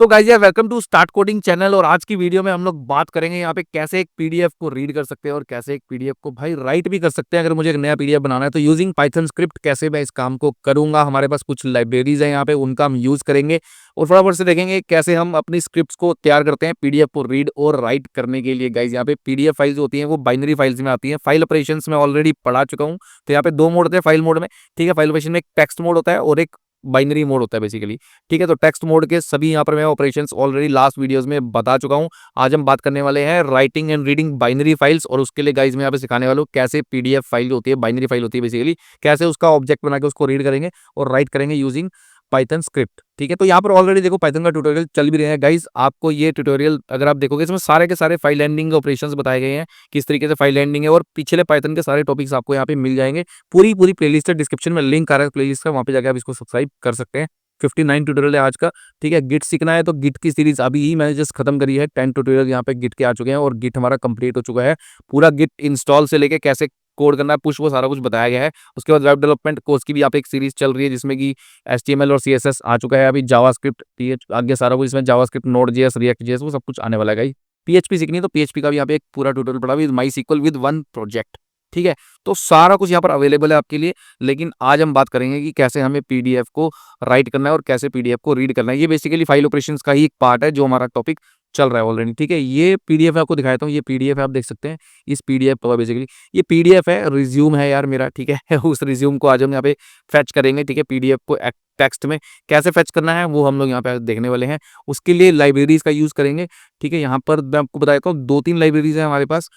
तो गाइस यार welcome to start coding channel. और आज की वीडियो में हम लोग बात करेंगे यहाँ पे कैसे एक पीडीएफ को रीड कर सकते हैं और कैसे एक पीडीएफ को भाई राइट भी कर सकते हैं। अगर मुझे एक नया पीडीएफ बनाना है तो यूजिंग पाइथन स्क्रिप्ट कैसे मैं इस काम को करूंगा। हमारे पास कुछ लाइब्रेरीज है यहाँ पे, उनका हम यूज करेंगे और फटाफट से देखेंगे कैसे हम अपनी स्क्रिप्ट्स को तैयार करते हैं पीडीएफ को रीड और राइट करने के लिए। गाइज यहाँ पे पीडीएफ फाइल्स होती हैं वो बाइनरी फाइल्स में आती हैं। फाइल ऑपरेशंस में ऑलरेडी पढ़ा चुका हूँ। तो यहाँ पे दो मोड होते हैं फाइल मोड में। ठीक है, फाइल ऑपरेशन में एक टेक्स्ट मोड होता है और एक बाइनरी मोड होता है बेसिकली। ठीक है, तो टेक्स्ट मोड के सभी यहाँ पर मैं ऑपरेशंस ऑलरेडी लास्ट वीडियोस में बता चुका हूँ। आज हम बात करने वाले हैं writing and reading binary files, और उसके लिए गाइज मैं यहाँ पे सिखाने वाला हूँ कैसे पीडीएफ फाइल होती है, बाइनरी फाइल होती है बेसिकली, कैसे उसका ऑब्जेक्ट बना के उसको रीड करेंगे और राइट करेंगे यूजिंग पाइथन स्क्रिप्ट। ठीक है, तो यहाँ पर ऑलरेडी देखो पाइथन का ट्यूटोरियल चल भी रहे हैं गाइज। आपको ये ट्यूटोरियल अगर आप देखोगे इसमें सारे के सारे फाइल हैंडलिंग ऑपरेशंस बताए गए हैं, किस तरीके से फाइल हैंडलिंग है, और पिछले पाइथन के सारे टॉपिक्स आपको यहाँ पे मिल जाएंगे। पूरी प्लेलिस्ट है, डिस्क्रिप्शन में लिंक आ रहा है प्लेलिस्ट का, वहाँ पे जाकर आप इसको सब्सक्राइब कर सकते हैं। 59 ट्यूटोरियल है आज का। ठीक है, गिट सीखना है तो गिट की सीरीज अभी ही मैंने जस्ट खत्म करी है। 10 ट्यूटोरियल यहाँ पे गिट के आ चुके हैं और गिट हमारा कंप्लीट हो चुका है। पूरा गिट इंस्टॉल से लेके कैसे कोड करना है, पुश, वो सारा कुछ बताया गया है। उसके बाद वेब डेवलपमेंट कोर्स की भी यहाँ पे एक सीरीज चल रही है जिसमें कि HTML और CSS आ चुका है। अभी जावास्क्रिप्ट, आगे सारा कुछ इसमें JavaScript, node JS, react JS, वो सब कुछ आने वाला है। PHP सीखनी है तो PHP का भी यहाँ पे एक पूरा ट्यूटोरियल पड़ा with my SQL with one project. ठीक है, तो सारा कुछ यहाँ पर अवेलेबल है आपके लिए। लेकिन आज हम बात करेंगे कि कैसे हमें पीडीएफ को राइट करना है और कैसे पीडीएफ को रीड करना है। ये बेसिकली फाइल ऑपरेशंस का ही एक पार्ट है जो हमारा टॉपिक चल रहा है ऑलरेडी। ठीक है, ये पीडीएफ आपको दिखाता हूँ। ये पीडीएफ है, आप देख सकते हैं। इस पीडीएफ पर बेसिकली ये पीडीएफ है, रिज्यूम है यार मेरा। ठीक है उस रिज्यूम को आज हम यहाँ पे फैच करेंगे। ठीक है, पीडीएफ को टेक्स्ट में कैसे फैच करना है वो हम लोग यहाँ पे देखने वाले हैं। उसके लिए लाइब्रेरीज का यूज करेंगे। ठीक है, यहाँ पर मैं आपको बताता हूँ 2-3 लाइब्रेरीज है हमारे पास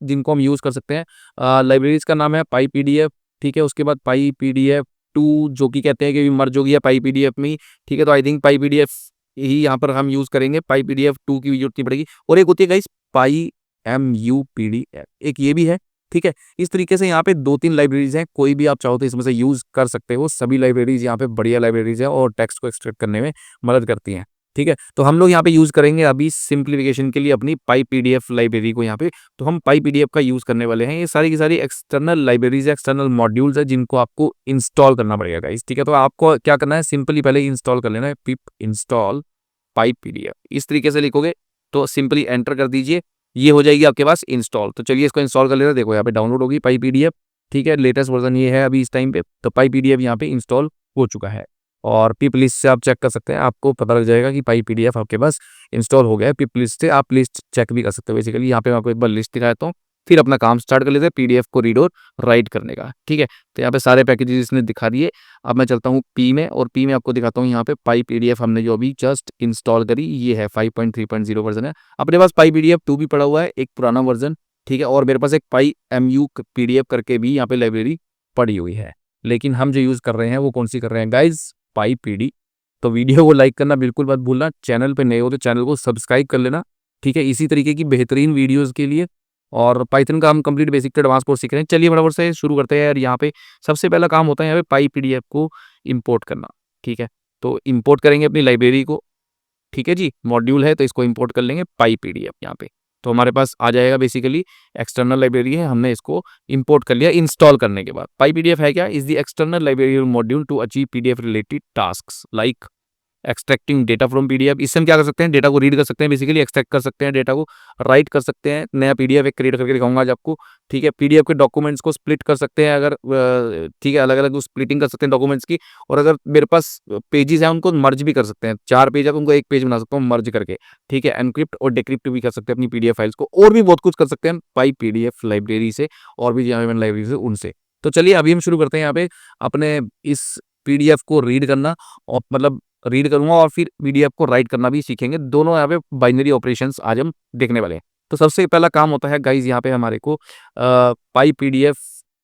जिनको हम यूज़ कर सकते हैं। लाइब्रेरीज का नाम है पाई पीडीएफ। ठीक है, उसके बाद पाई पीडीएफ 2 जो कि कहते हैं कि मर्ज हो गया पाई पीडीएफ में ही। ठीक है, तो आई थिंक पाई पीडीएफ ही यहाँ पर हम यूज़ करेंगे। पाई पीडीएफ 2 की जरूरत नहीं पड़ेगी। और एक होती है गाइस पाई MU पीडीएफ, एक ये भी है। ठीक है, इस तरीके से यहाँ पे 2-3 लाइब्रेरीज हैं। कोई भी आप चाहो तो इसमें से यूज़ कर सकते हो। सभी लाइब्रेरीज यहाँ पे बढ़िया लाइब्रेरीज है और टेक्स्ट को एक्सट्रैक्ट करने में मदद करती हैं। ठीक है, तो हम लोग यहाँ पे यूज़ करेंगे अभी सिंप्लीफिकेशन के लिए अपनी पाई पीडीएफ लाइब्रेरी को यहाँ पे। तो हम पाई पीडीएफ का यूज़ करने वाले हैं। ये सारी की सारी एक्सटर्नल लाइब्रेरीज है, एक्सटर्नल मॉड्यूल्स है जिनको आपको इंस्टॉल करना पड़ेगा गाइस। ठीक है, तो आपको क्या करना है, सिंपली पहले इंस्टॉल कर लेना है पिप इंस्टॉल पाई पीडीएफ। इस तरीके से लिखोगे तो सिंपली एंटर कर दीजिए, ये हो जाएगी आपके पास इंस्टॉल। तो चलिए इसको इंस्टॉल कर लेते हैं। देखो यहाँ पे डाउनलोड होगी पाई पीडीएफ। ठीक है, लेटेस्ट वर्जन ये है अभी इस टाइम पे। तो पाई पीडीएफ यहाँ पे इंस्टॉल हो चुका है और पिप लिस्ट से आप चेक कर सकते हैं। आपको पता लग जाएगा कि पाई पीडीएफ आपके पास इंस्टॉल हो गया है। पिप लिस्ट से आप लिस्ट चेक भी कर सकते हो बेसिकली। यहाँ पे मैं आपको एक बार लिस्ट दिखाता हूँ, फिर अपना काम स्टार्ट कर लेते हैं पीडीएफ को रीड और राइट करने का। ठीक है, तो यहाँ पे सारे पैकेजेस इसने दिखा दिए। अब मैं चलता हूँ पी में, और पी में आपको दिखाता हूँ यहाँ पे पाई पीडीएफ हमने जो अभी जस्ट इंस्टॉल करी, ये है 5.3.0 वर्जन है। अपने पास पाई पीडीएफ 2 भी पड़ा हुआ है, एक पुराना वर्जन। ठीक है, और मेरे पास एक पाई MU पीडीएफ करके भी यहाँ पे लाइब्रेरी पड़ी हुई है। लेकिन हम जो यूज़ कर रहे हैं वो कौन सी कर रहे हैं गाइज, पाई पीडी। तो वीडियो को लाइक करना बिल्कुल मत भूलना। चैनल पे नए हो तो चैनल को सब्सक्राइब कर लेना। ठीक है, इसी तरीके की बेहतरीन वीडियोस के लिए। और पाइथन का हम कंप्लीट बेसिक से एडवांस कोर्स सीख रहे हैं। चलिए फटाफट से शुरू करते हैं यार। यहाँ पे सबसे पहला काम होता है यहाँ पे पाई पीडीएफ को इंपोर्ट करना। ठीक है, तो इंपोर्ट करेंगे अपनी लाइब्रेरी को। ठीक है जी, मॉड्यूल है तो इसको इंपोर्ट कर लेंगे पाई पीडीएफ यहाँ पे। तो हमारे पास आ जाएगा बेसिकली एक्सटर्नल लाइब्रेरी है, हमने इसको इंपोर्ट कर लिया इंस्टॉल करने के बाद। पाई पीडीएफ है क्या, is the external library module to achieve PDF related task like extracting data from PDF. इससे हम क्या कर सकते हैं, डेटा को रीड कर सकते हैं, बेसिकली एक्सट्रैक्ट कर सकते हैं, डेटा को राइट कर सकते हैं। नया पीडीएफ एक क्रिएट करके दिखाऊंगा आज आपको। ठीक है, पीडीएफ के डॉक्यूमेंट्स को स्प्लिट कर सकते हैं अगर ठीक है, अलग अलग स्प्लिटिंग कर सकते हैं डॉक्यूमेंट्स की। और अगर मेरे पास पेजेस हैं उनको मर्ज भी कर सकते हैं। 4 पेज है तो उनको एक पेज बना सकता हूँ मर्ज करके। ठीक है, एनक्रिप्ट और डिक्रिप्ट भी कर सकते हैं अपनी पीडीएफ फाइल्स को, और भी बहुत कुछ कर सकते हैं पाई पीडीएफ लाइब्रेरी से, और भी लाइब्रेरी से उनसे। तो चलिए अभी हम शुरू करते हैं यहाँ पे अपने इस पीडीएफ को रीड करना, और मतलब रीड करूंगा और फिर पीडीएफ को राइट करना भी सीखेंगे। दोनों यहाँ पे बाइनरी ऑपरेशंस आज हम देखने वाले हैं। तो सबसे पहला काम होता है गाइज यहाँ पे हमारे को पाई पीडीएफ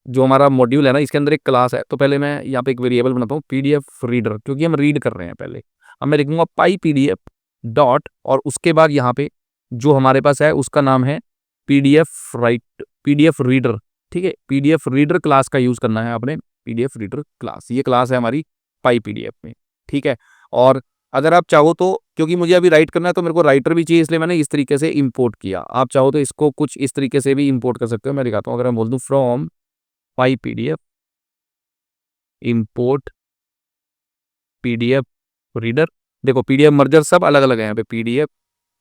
जो हमारा मॉड्यूल है ना, इसके अंदर एक क्लास है। तो पहले मैं यहाँ पे एक वेरिएबल बनाता हूँ पीडीएफ रीडर, क्योंकि हम रीड कर रहे हैं पहले। अब मैं लिखूंगा पाई पीडीएफ डॉट, और उसके बाद यहाँ पे जो हमारे पास है उसका नाम है पीडीएफ रीडर। ठीक है, पीडीएफ रीडर क्लास का यूज करना है आपने। पीडीएफ रीडर क्लास, ये क्लास है हमारी पाई पीडीएफ में। ठीक है, और अगर आप चाहो तो, क्योंकि मुझे अभी राइट करना है तो मेरे को राइटर भी चाहिए, इसलिए मैंने इस तरीके से इंपोर्ट किया। आप चाहो तो इसको कुछ इस तरीके से भी इंपोर्ट कर सकते हो। मैं दिखाता हूँ, अगर मैं बोल दूँ from pi PDF import PDF reader, देखो पीडीएफ मर्जर सब अलग अलग है यहाँ पे, पीडीएफ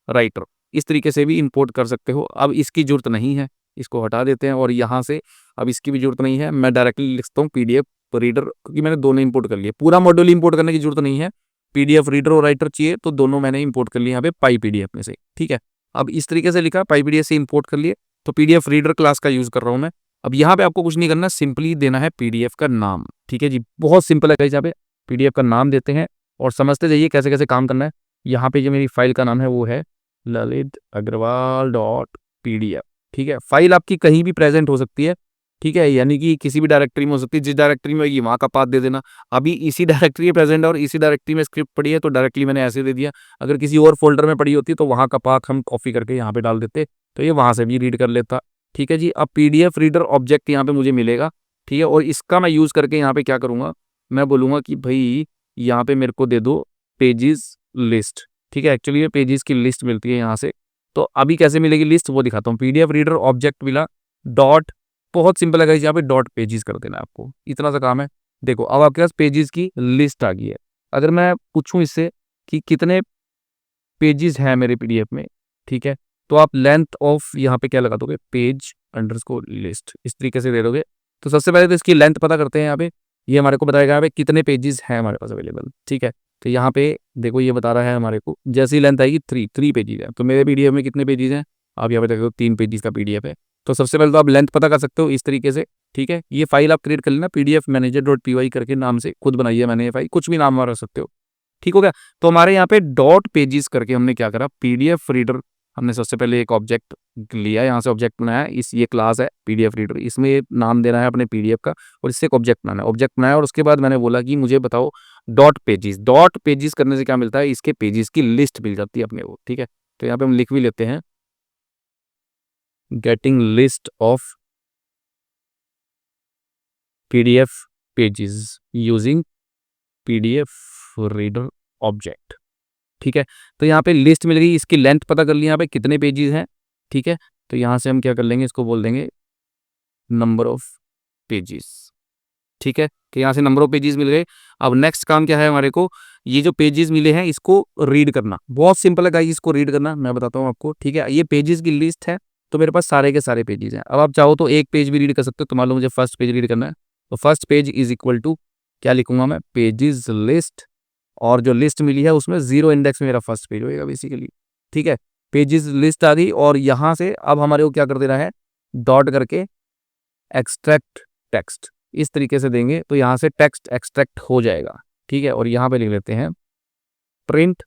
राइटर इस तरीके से भी इंपोर्ट कर सकते हो। अब इसकी जरूरत नहीं है, इसको हटा देते हैं और यहाँ से अब इसकी भी जरूरत नहीं है, मैं डायरेक्टली लिखता हूँ पीडीएफ रीडर, क्योंकि मैंने दोनों इंपोर्ट कर लिए। पूरा मॉड्यूल इंपोर्ट करने की जरूरत नहीं है, पीडीएफ रीडर और राइटर चाहिए तो दोनों मैंने इंपोर्ट कर लिए यहाँ पे पाई पीडीएफ में से। ठीक है, अब इस तरीके से लिखा, पाई पीडीएफ से इंपोर्ट कर लिए, तो पीडीएफ रीडर क्लास का यूज कर रहा हूँ मैं। अब यहाँ पे आपको कुछ नहीं करना, सिंपली देना है पीडीएफ का नाम। ठीक है जी, बहुत सिंपल है गाइस, यहाँ पे पीडीएफ का नाम देते हैं और समझते जाइए कैसे कैसे काम करना है। यहाँ पे जो मेरी फाइल का नाम है वो है ललित अग्रवाल डॉट पीडीएफ। ठीक है, फाइल आपकी कहीं भी प्रेजेंट हो सकती है, ठीक है, यानी कि किसी भी डायरेक्टरी में हो सकती है, जिस डायरेक्टरी में होगी वहाँ का पाथ दे देना। अभी इसी डायरेक्टरी में प्रेजेंट है और इसी डायरेक्टरी में स्क्रिप्ट पड़ी है तो डायरेक्टली मैंने ऐसे दे दिया। अगर किसी और फोल्डर में पड़ी होती तो वहाँ का पाथ हम कॉपी करके यहाँ पे डाल देते, तो ये वहाँ से भी रीड कर लेता। ठीक है जी, अब पीडीएफ रीडर ऑब्जेक्ट यहाँ पे मुझे मिलेगा। ठीक है, और इसका मैं यूज़ करके यहाँ पे क्या करूँगा, मैं बोलूँगा कि भाई यहाँ पे मेरे को दे दो पेजेस लिस्ट। ठीक है, एक्चुअली ये पेजेस की लिस्ट मिलती है यहाँ से, तो अभी कैसे मिलेगी लिस्ट वो दिखाता हूँ। पीडीएफ रीडर ऑब्जेक्ट मिला, डॉट, बहुत सिंपल है गाइस, यहाँ पे डॉट पेजेस कर देना है आपको, इतना सा काम है। देखो अब आपके पास पेजेस की लिस्ट आ गई है। अगर मैं पूछूं इससे कि कितने पेजेस हैं मेरे पीडीएफ में, ठीक है, तो आप लेंथ ऑफ यहाँ पे क्या लगा दोगे, पेज अंडरस्कोर लिस्ट, इस तरीके से दे दोगे। तो सबसे पहले तो इसकी लेंथ पता करते हैं। यहाँ पे ये हमारे को बताएगा यहाँ पे कितने पेजेस हैं हमारे पास अवेलेबल। ठीक है, तो यहाँ पे देखो ये बता रहा है हमारे को, जैसी लेंथ आएगी थ्री पेजेस है, तो मेरे पीडीएफ में कितने पेजेस हैं, आप यहाँ पे देखो 3 पेजेस का पीडीएफ है। तो सबसे पहले तो आप लेंथ पता कर सकते हो इस तरीके से। ठीक है, ये फाइल आप क्रिएट कर लेना, पीडीएफ मैनेजर डॉट पीवाई करके नाम से खुद बनाई है मैंने ये फाइल, कुछ भी नाम रख सकते हो। ठीक हो गया, तो हमारे यहाँ पे डॉट पेजेस करके हमने क्या करा, पीडीएफ रीडर हमने सबसे पहले एक ऑब्जेक्ट लिया, यहाँ से ऑब्जेक्ट बनाया, इस ये क्लास है पीडीएफ रीडर, इसमें नाम देना है अपने पीडीएफ का और इससे एक ऑब्जेक्ट बनाना है। ऑब्जेक्ट बनाया और उसके बाद मैंने बोला कि मुझे बताओ डॉट पेजेस। डॉट पेजेस करने से क्या मिलता है, इसके पेजेस की लिस्ट मिल जाती है अपने को। ठीक है, तो यहाँ पे हम लिख भी लेते हैं getting list of PDF pages using PDF reader object. ठीक है, तो यहाँ पे लिस्ट मिल गई, इसकी लेंथ पता कर ली यहाँ पे कितने पेजेस हैं। ठीक है, तो यहाँ से हम क्या कर लेंगे, इसको बोल देंगे नंबर ऑफ पेजेस। ठीक है, कि यहाँ से नंबर ऑफ पेजेस मिल गए। अब नेक्स्ट काम क्या है हमारे को, ये जो पेजेस मिले हैं इसको रीड करना। बहुत सिंपल है गाइस, इसको रीड करना मैं बताता हूँ आपको। ठीक है, ये पेजेस की लिस्ट है, तो मेरे पास सारे के सारे पेजेस हैं। अब आप चाहो तो एक पेज भी रीड कर सकते हो, तो मान लो मुझे फर्स्ट पेज रीड करना है, तो first page is equal to क्या लिखूंगा मैं, पेजेस लिस्ट, और जो लिस्ट मिली है उसमें 0 इंडेक्स में मेरा फर्स्ट पेज होएगा बेसिकली। ठीक है, पेजेस लिस्ट आ गई और यहाँ से अब हमारे को क्या कर देना है, डॉट करके एक्सट्रैक्ट टेक्स्ट, इस तरीके से देंगे तो यहाँ से टेक्स्ट एक्सट्रैक्ट हो जाएगा। ठीक है, और यहाँ पे लिख लेते हैं प्रिंट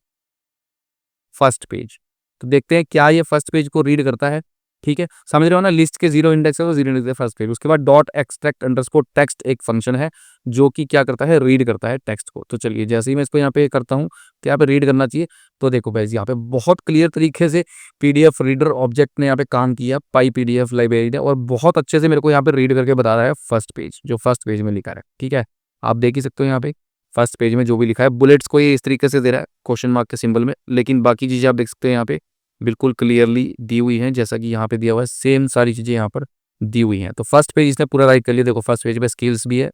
फर्स्ट पेज, तो देखते हैं क्या ये फर्स्ट पेज को रीड करता है। ठीक है, समझ रहे हो ना, लिस्ट के 0 इंडेक्स है तो 0 इंडेक्स है फर्स्ट पेज। उसके बाद डॉट एक्सट्रैक्ट अंडरस्कोर टेक्स्ट एक फंक्शन है जो कि क्या करता है, रीड करता है टेक्स्ट को। तो चलिए जैसे ही मैं इसको यहाँ पे करता हूँ तो यहाँ पे रीड करना चाहिए। तो देखो भाई यहाँ पे बहुत क्लियर तरीके से पीडीएफ रीडर ऑब्जेक्ट ने यहाँ पे काम किया, पाई पीडीएफ लाइब्रेरी ने, और बहुत अच्छे से मेरे को यहाँ पे रीड करके बता रहा है फर्स्ट पेज, जो फर्स्ट पेज में लिखा है। ठीक है, आप देख ही सकते हो यहाँ पे फर्स्ट पेज में जो भी लिखा है, बुलेट्स को ये इस तरीके से दे रहा है क्वेश्चन मार्क के सिंबल में, लेकिन बाकी चीजें आप देख सकते हैं यहाँ पे बिल्कुल क्लियरली दी हुई हैं, जैसा कि यहाँ पे दिया हुआ है सेम सारी चीजें यहाँ पर दी हुई हैं। तो फर्स्ट पेज इसने पूरा राइट कर लिया, देखो फर्स्ट पेज पे स्किल्स भी है,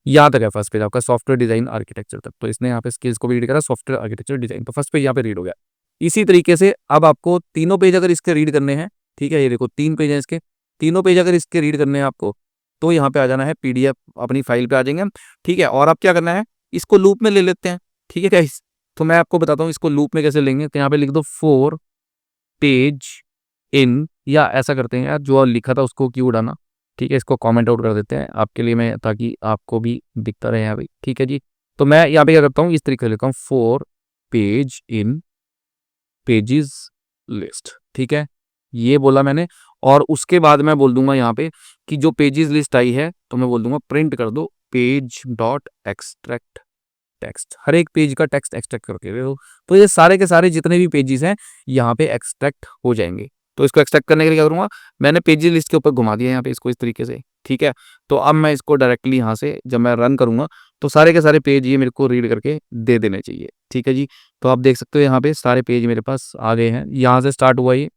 यहाँ तक है फर्स्ट पेज आपका सॉफ्टवेयर डिजाइन आर्किटेक्चर तक, तो इसने यहाँ पे स्किल्स को भी रीड करा, सॉफ्टवेयर आर्किटेक्चर डिजाइन, तो फर्स्ट पेज यहाँ पे रीड हो गया। इसी तरीके से अब आपको तीनों पेज अगर इसके रीड करने हैं, ठीक है, ये देखो 3 पेज है इसके, तीनों पेज अगर इसके रीड करने हैं आपको, तो यहाँ पे आ जाना है पीडीएफ अपनी फाइल पे आ जाएंगे हम। ठीक है, और आप क्या करना है, इसको लूप में ले लेते हैं। ठीक है गाइस, तो मैं आपको बताता हूँ इसको लूप में कैसे लेंगे, तो यहाँ पे लिख दो 4 पेज इन, या ऐसा करते हैं यार जो लिखा था उसको क्यों उड़ाना। ठीक है, इसको कमेंट आउट कर देते हैं आपके लिए मैं, ताकि आपको भी दिखता रहे यहाँ पे। ठीक है जी, तो मैं यहाँ पे क्या करता हूँ, इस तरीके से लिखता हूँ 4 पेज इन पेजेस लिस्ट। ठीक है, ये बोला मैंने, और उसके बाद मैं बोल दूंगा यहाँ पे कि जो पेजेस लिस्ट आई है तो मैं बोल दूंगा प्रिंट कर दो पेज डॉट एक्सट्रैक्ट टेक्स्ट, हर एक पेज का टेक्स्ट एक्सट्रैक्ट करके दे दो, तो ये सारे के सारे जितने भी पेजेस हैं यहाँ पे एक्सट्रैक्ट हो जाएंगे। तो इसको एक्सट्रैक्ट करने के लिए क्या करूँगा, मैंने पेजेस लिस्ट के ऊपर घुमा दिया यहाँ पे इसको इस तरीके से। ठीक है, तो अब मैं इसको डायरेक्टली यहाँ से जब मैं रन करूँगा तो सारे के सारे पेज ये मेरे को रीड करके दे देने चाहिए। ठीक है जी, तो आप देख सकते हो यहाँ पे सारे पेज मेरे पास आ गए हैं, यहाँ से स्टार्ट हुआ ये,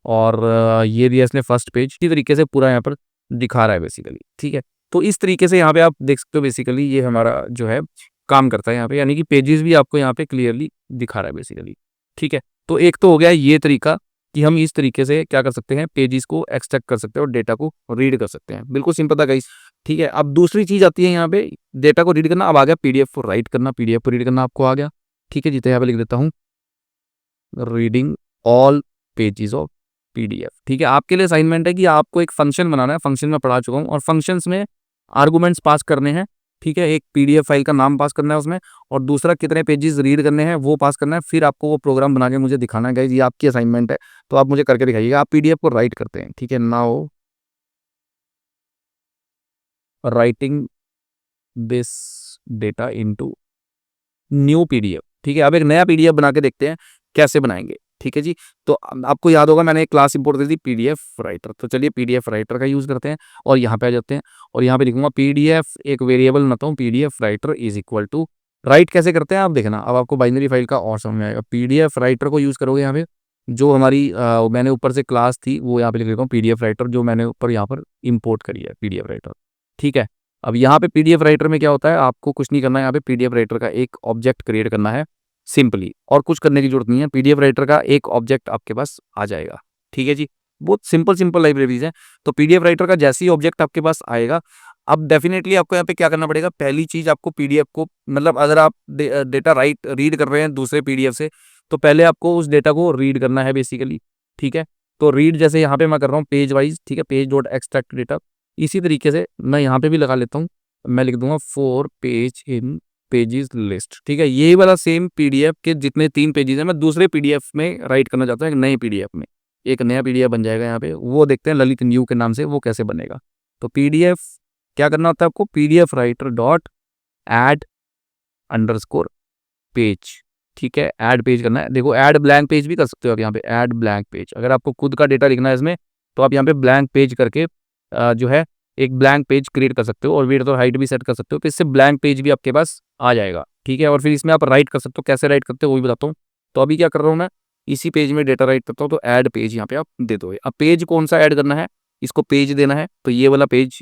और ये दिया इसने फर्स्ट पेज, इसी तरीके से पूरा यहाँ पर दिखा रहा है बेसिकली। ठीक है, तो इस तरीके से यहाँ पे आप देख सकते हो बेसिकली ये हमारा जो है काम करता है यहाँ पे, यानी कि पेजेस भी आपको यहाँ पे क्लियरली दिखा रहा है बेसिकली। ठीक है, तो एक तो हो गया ये तरीका कि हम इस तरीके से क्या कर सकते हैं, पेजेस को एक्सट्रैक्ट कर सकते हैं और डेटा को रीड कर सकते हैं। बिल्कुल सिंपल था गाइस। ठीक है, अब दूसरी चीज आती है यहाँ पे डेटा को रीड करना। अब आ गया पीडीएफ को राइट करना, पीडीएफ को रीड करना आपको आ गया। ठीक है जी, तो यहाँ पे लिख देता हूँ reading all pages of PDF. ठीक है, आपके लिए असाइनमेंट है कि आपको एक फंक्शन बनाना है। फंक्शन में पढ़ा चुका हूँ और फंक्शंस में आर्गुमेंट्स पास करने हैं। ठीक है, एक पीडीएफ फाइल का नाम पास करना है उसमें, और दूसरा कितने पेजेस रीड करने हैं वो पास करना है। फिर आपको वो प्रोग्राम बना के मुझे दिखाना है गाइस, ये आपकी असाइनमेंट है, तो आप मुझे करके दिखाइएगा। आप पीडीएफ को राइट करते हैं। ठीक है, now writing this data into new PDF. ठीक है, अब एक नया पीडीएफ बना के देखते हैं कैसे बनाएंगे। ठीक है जी, तो आपको याद होगा मैंने एक क्लास इंपोर्ट दी थी पीडीएफ राइटर। तो चलिए पीडीएफ राइटर का यूज करते हैं और यहाँ पे आ जाते हैं और यहाँ पे लिखूंगा पीडीएफ, एक वेरिएबल बनाता हूँ, PDF writer is equal to write. कैसे करते हैं आप देखना, अब आपको बाइनरी फाइल का और समझ में आएगा। पीडीएफ राइटर को यूज करोगे यहाँ पे, जो हमारी मैंने ऊपर से क्लास थी वो यहाँ पे लिख देता हूँ पीडीएफ राइटर, जो मैंने ऊपर यहाँ पर इंपोर्ट करी है पीडीएफ राइटर। ठीक है, अब यहाँ पे पीडीएफ राइटर में क्या होता है, आपको कुछ नहीं करना है। यहाँ पे पीडीएफ राइटर का एक ऑब्जेक्ट क्रिएट करना है सिंपली, और कुछ करने की जरूरत नहीं है। पीडीएफ राइटर का एक ऑब्जेक्ट आपके पास आ जाएगा। ठीक है जी, बहुत सिंपल सिंपल लाइब्रेरीज हैं। तो पीडीएफ राइटर का जैसे ही ऑब्जेक्ट आपके पास आएगा, अब डेफिनेटली आपको यहाँ पे क्या करना पड़ेगा, पहली चीज आपको पीडीएफ को, मतलब अगर आप डेटा रीड कर रहे हैं दूसरे पीडीएफ से, तो पहले आपको उस डेटा को रीड करना है बेसिकली। ठीक है, तो रीड जैसे यहाँ पे मैं कर रहा हूँ पेज वाइज। ठीक है, पेज डॉट एक्सट्रैक्ट डेटा, इसी तरीके से मैं यहाँ पे भी लगा लेता हूँ। मैं लिख दूंगा 4 पेज इन पेजेस लिस्ट। ठीक है, ये वाला सेम पीडीएफ के जितने 3 पेजेस हैं मैं दूसरे पीडीएफ में राइट करना चाहता हूँ, एक नए पीडीएफ में। एक नया पीडीएफ बन जाएगा यहाँ पे, वो देखते हैं ललित न्यू के नाम से वो कैसे बनेगा। तो पीडीएफ क्या करना होता है आपको, PDF writer dot add underscore page. ठीक है, ऐड पेज करना है। देखो ऐड ब्लैंक पेज भी कर सकते हो आप यहाँ पे, ऐड ब्लैंक पेज। अगर आपको खुद का डेटा लिखना है इसमें, तो आप यहाँ पे ब्लैंक पेज करके जो है एक ब्लैंक पेज क्रिएट कर सकते हो, और विड्थ और हाइट भी सेट कर सकते हो, तो इससे ब्लैंक पेज भी आपके पास आ जाएगा। ठीक है, और फिर इसमें आप राइट कर सकते हो। कैसे राइट करते हो वो भी बताता हूँ। तो अभी क्या कर रहा हूँ मैं, इसी पेज में डेटा राइट करता हूँ, तो ऐड पेज यहाँ पे आप दे दो। अब पेज कौन सा ऐड करना है, इसको पेज देना है, तो ये वाला पेज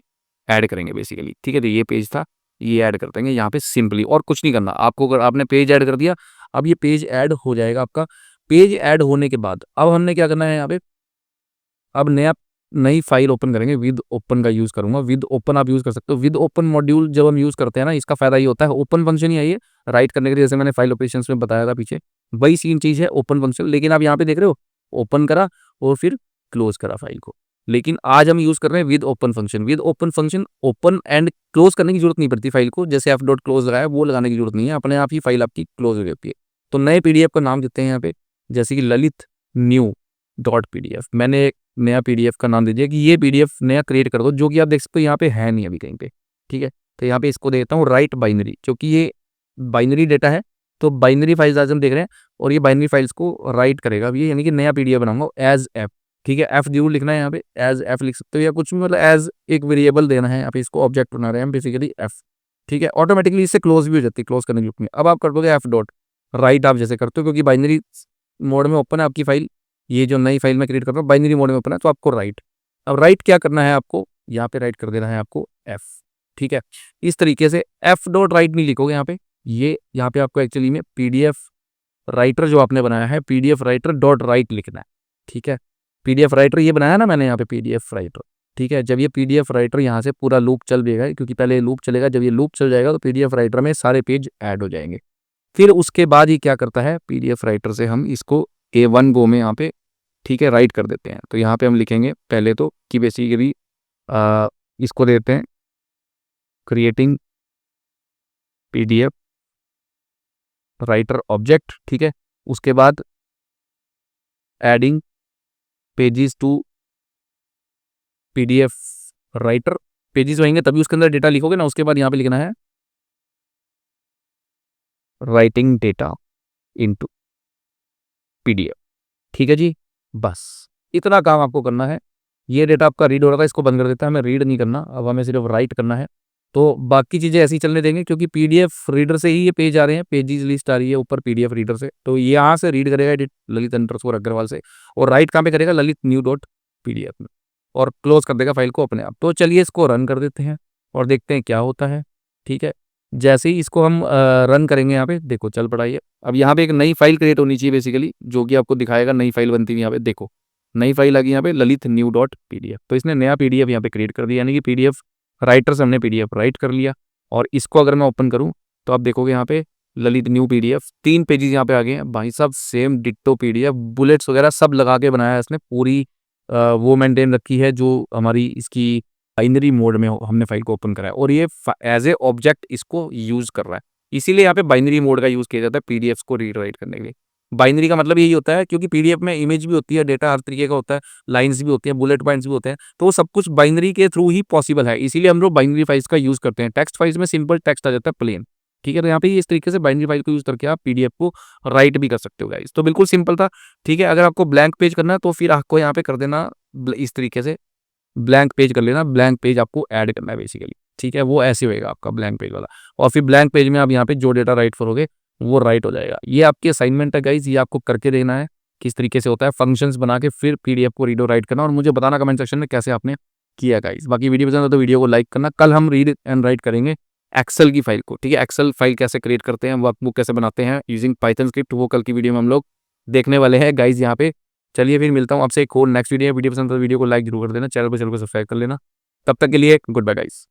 ऐड करेंगे बेसिकली। ठीक है, तो ये पेज था, ये ऐड कर देंगे यहाँ पे सिंपली, और कुछ नहीं करना आपको। अगर आपने पेज ऐड कर दिया, अब ये पेज ऐड हो जाएगा आपका। पेज ऐड होने के बाद अब हमने क्या करना है यहाँ पे, अब नई फाइल ओपन करेंगे। विद ओपन का यूज करूंगा। विद ओपन आप यूज कर सकते हो। विद ओपन मॉड्यूल जब हम यूज करते हैं ना, इसका फायदा ये होता है, ओपन फंक्शन ही है ये राइट करने के लिए, जैसे मैंने फाइल ऑपरेशंस में बताया था पीछे, वही सीन चीज है ओपन फंक्शन। लेकिन आप यहाँ पे देख रहे हो, ओपन करा और फिर क्लोज करा फाइल को। लेकिन आज हम यूज कर रहे हैं with open function. With open function open and close करने की जरूरत नहीं पड़ती फाइल को, जैसे एफ डॉट क्लोज लगाया वो लगाने की जरूरत नहीं है, अपने आप ही फाइल आपकी क्लोज हो जाती है। तो नए पीडीएफ का नाम देते हैं यहाँ पे, जैसे कि ललित न्यू डॉट पीडीएफ। मैंने एक नया पीडीएफ का नाम दे दिया कि ये पीडीएफ नया क्रिएट कर दो, जो कि आप देख सकते हो यहाँ पे है नहीं अभी कहीं पे। ठीक है, तो यहाँ पे इसको देता हूँ राइट बाइनरी, क्योंकि ये बाइनरी डेटा है, तो बाइनरी फाइल्स आज हम देख रहे हैं, और ये बाइनरी फाइल्स को राइट करेगा अभी, यानी कि नया पीडीएफ बनाऊंगा एज एफ। ठीक है, एफ जरूर लिखना है यहाँ पे, एज एफ लिख सकते हो, या कुछ भी, मतलब एज एक वेरिएबल देना है। यहाँ पे इसको ऑब्जेक्ट बना रहे हैं बेसिकली एफ। ठीक है, ऑटोमेटिकली इससे क्लोज भी हो जाती है, क्लोज करने की जरूरत नहीं। अब आप कर दोगे एफ डॉट राइट, आप जैसे करते हो, क्योंकि बाइनरी मोड में ओपन है आपकी फाइल, ये जो नई फाइल मैं क्रिएट कर रहा हूँ बाइनरी मोड में ओपन है, तो आपको राइट। अब राइट क्या करना है आपको, यहाँ पे राइट कर देना है आपको एफ। ठीक है, इस तरीके से एफ डॉट राइट नहीं लिखोगे यहाँ पे, ये यहाँ पे आपको एक्चुअली में पीडीएफ राइटर जो आपने बनाया है, पीडीएफ राइटर डॉट राइट लिखना है। ठीक है, पीडीएफ राइटर ये बनाया ना मैंने यहाँ पे पीडीएफ राइटर। ठीक है, जब ये पीडीएफ राइटर यहाँ से पूरा लूप चल जाएगा, क्योंकि पहले लूप चलेगा, जब ये लूप चल जाएगा तो पीडीएफ राइटर में सारे पेज ऐड हो जाएंगे। फिर उसके बाद ही क्या करता है, पीडीएफ राइटर से हम इसको A1 गो में यहाँ पे, ठीक है, राइट कर देते हैं। तो यहाँ पे हम लिखेंगे पहले तो कि बेसिकली इसको देते हैं क्रिएटिंग पीडीएफ राइटर ऑब्जेक्ट। ठीक है, उसके बाद adding pages to PDF writer, pages होंगे तभी उसके अंदर डेटा लिखोगे ना। उसके बाद यहाँ पे लिखना है राइटिंग डेटा इनटू पीडीएफ। ठीक है जी, बस इतना काम आपको करना है। ये डेटा आपका रीड हो रहा था, इसको बंद कर देता है, हमें रीड नहीं करना, अब हमें सिर्फ राइट करना है। तो बाकी चीज़ें ऐसी चलने देंगे, क्योंकि पीडीएफ रीडर से ही ये पेज आ रहे हैं, पेजेस लिस्ट आ रही है ऊपर पीडीएफ रीडर से, तो ये यहाँ से रीड करेगा एडिट ललित अंडरस्कोर अग्रवाल से, और राइट कहाँ पे करेगा, ललित न्यू डॉट पीडीएफ में, और क्लोज कर देगा फाइल को अपने आप। तो चलिए इसको रन कर देते हैं और देखते हैं क्या होता है। ठीक है, जैसे ही इसको हम रन करेंगे यहाँ पे देखो चल पड़ा ये। अब यहाँ पे एक नई फाइल क्रिएट होनी चाहिए बेसिकली, जो कि आपको दिखाएगा नई फाइल बनती है यहाँ पे। देखो नई फाइल आ गई यहाँ पे ललित न्यू डॉट पीडीएफ। तो इसने नया पीडीएफ यहाँ पे क्रिएट कर दिया, यानी कि पीडीएफ राइटर से हमने पीडीएफ राइट कर लिया। और इसको अगर मैं ओपन करूँ तो आप देखोगे यहाँ पे ललित न्यू पीडीएफ 3 पेजेस यहाँ पे आ गए हैं भाई साहब, सेम डिट्टो पीडीएफ, बुलेट्स वगैरह सब लगा के बनाया है इसने। पूरी वो मेंटेन रखी है जो हमारी इसकी बाइनरी मोड में हमने फाइल को ओपन करा है, और ये एज ए ऑब्जेक्ट इसको यूज कर रहा है। इसीलिए यहाँ पे बाइनरी मोड का यूज किया जाता है पीडीएफ को रीड राइट करने के लिए। बाइनरी का मतलब यही होता है, क्योंकि पीडीएफ में इमेज भी होती है, डेटा हर तरीके का होता है, लाइंस भी होती हैं, बुलेट पॉइंट्स भी होते हैं, तो वो सब कुछ बाइनरी के थ्रू ही पॉसिबल है। इसीलिए हम लोग बाइनरी फाइल्स का यूज करते हैं। टेक्स्ट फाइल्स में सिंपल टेक्स्ट आ जाता है प्लेन, ठीक है। तो यहाँ पे इस तरीके से बाइनरी फाइल को यूज करके आप पीडीएफ को राइट भी कर सकते हो गाइस। तो बिल्कुल सिंपल था, ठीक है। अगर आपको ब्लैंक पेज करना है तो फिर आपको यहाँ पे कर देना इस तरीके से, ब्लैंक पेज कर लेना। ब्लैंक पेज आपको ऐड करना है बेसिकली, ठीक है। वो ऐसे होएगा आपका ब्लैंक पेज वाला, और फिर ब्लैंक पेज में आप यहाँ पे जो डेटा राइट करोगे वो राइट हो जाएगा। ये आपकी असाइनमेंट है गाइज, ये आपको करके देना है किस तरीके से होता है, फंक्शंस बना के फिर पीडीएफ को रीड और राइट करना, और मुझे बताना कमेंट सेक्शन में कैसे आपने किया गाइज। बाकी वीडियो पसंद है तो वीडियो को लाइक करना। कल हम रीड एंड राइट करेंगे एक्सेल की फाइल को, ठीक है। एक्सेल फाइल कैसे क्रिएट करते हैं, वर्कबुक कैसे बनाते हैं यूजिंग पाइथन स्क्रिप्ट, वो कल की वीडियो में हम लोग देखने वाले हैं गाइज यहाँ पे। चलिए फिर मिलता हूँ आपसे एक और नेक्स्ट वीडियो। वीडियो पसंद है तो वीडियो को लाइक जरूर कर देना, चैनल को सब्सक्राइब कर लेना। तब तक के लिए गुड बाय गाइस।